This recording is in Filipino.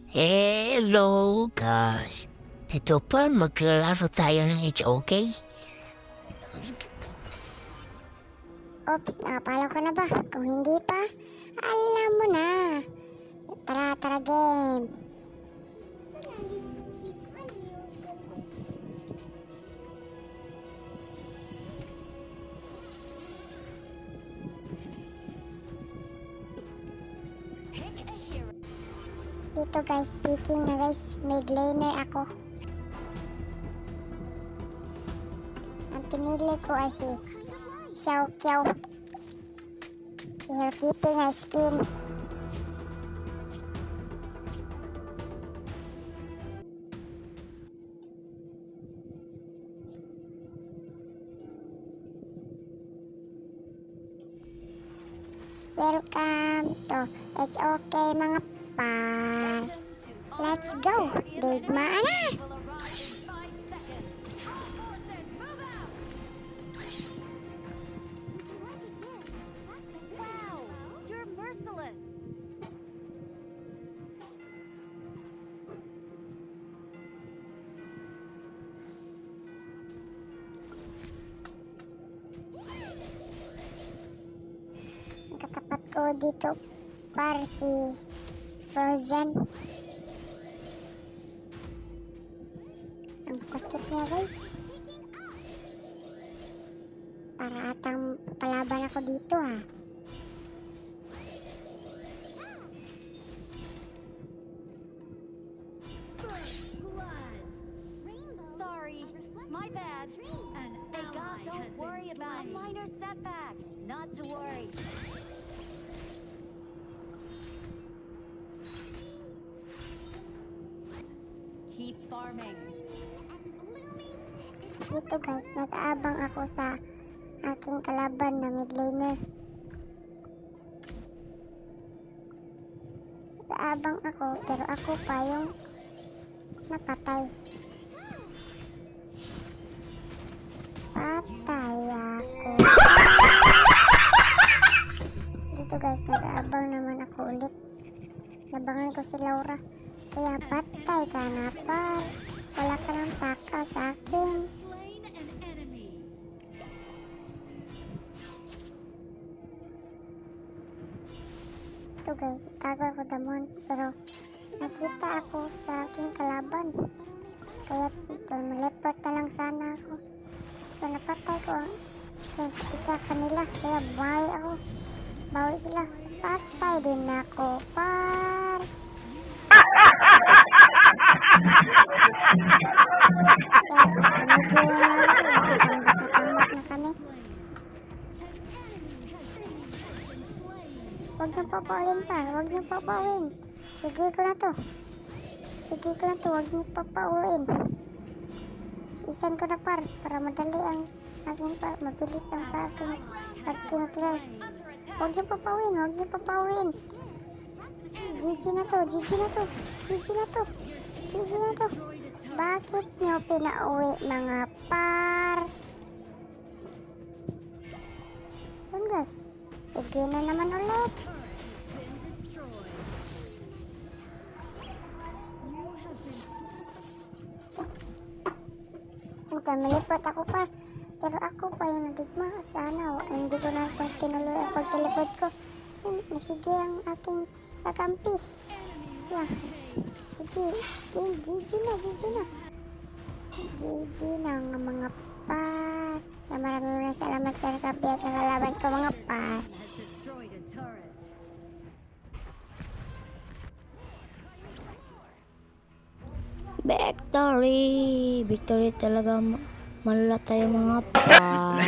Hello guys! Ito pa, maglalaro tayo ng HOK? Oops, nakapalo ka na ba? Kung hindi pa, alam mo na. Tara, tara game. Dito guys, speaking na guys, mid laner ako. Ang pinili ko ay si Xiao Qiao. Keeping high skin. Welcome to HOK mga par. Let's go! Digmaan na! Wow, you're merciless. Ang katapat ko dito para si Frozen. Ang sakit niya guys. Para atang palaban ako dito ha. Sorry, my bad. Hey God, don't worry about a minor setback. Not to worry. Keep farming. Dito guys, nag-aabang ako sa aking kalaban na mid laner. Nag-aabang ako pero ako pa yung napatay. Patay ako. Dito guys, nag-aabang naman ako ulit. Labangan ko si Laura. Kaya patay ka na par. Wala ka ng taka sa akin. Slain an enemy. Ito guys, tago ako damon. Pero nakita ako sa aking kalaban. Kaya maleport na lang sana ako. So napatay ko sa isa kanila. Kaya bawi ako. Bawi sila. Patay din ako par. Kaya sumigwi na ako. Kasi tambak na kami. Huwag niyo papawin pa. Huwag niyo papawin. Sige ko na to. Sige ko na to. Huwag niyo papawin. Isisan ko na par. Para madali ang aking par. Mabilis ang aking clear. Huwag niyo papawin. Huwag niyo papawin. GG na to. GG na to. GG na to. GG na to. Bakit niyo pinauwi mga par? So guys. Sige na naman ulit. Malipot ako pa. Pero ako pa yung nadigma. Sana hindi ko na itong tinuloy ang pagtalipod ko. Sige ang aking kakampi. Yeah. Sige. GG na. GG na. GG na nga mga par. Maraming salamat sa kakampi at nakalaban ko mga par. Victory! Victory talaga, malala tayo mga pa.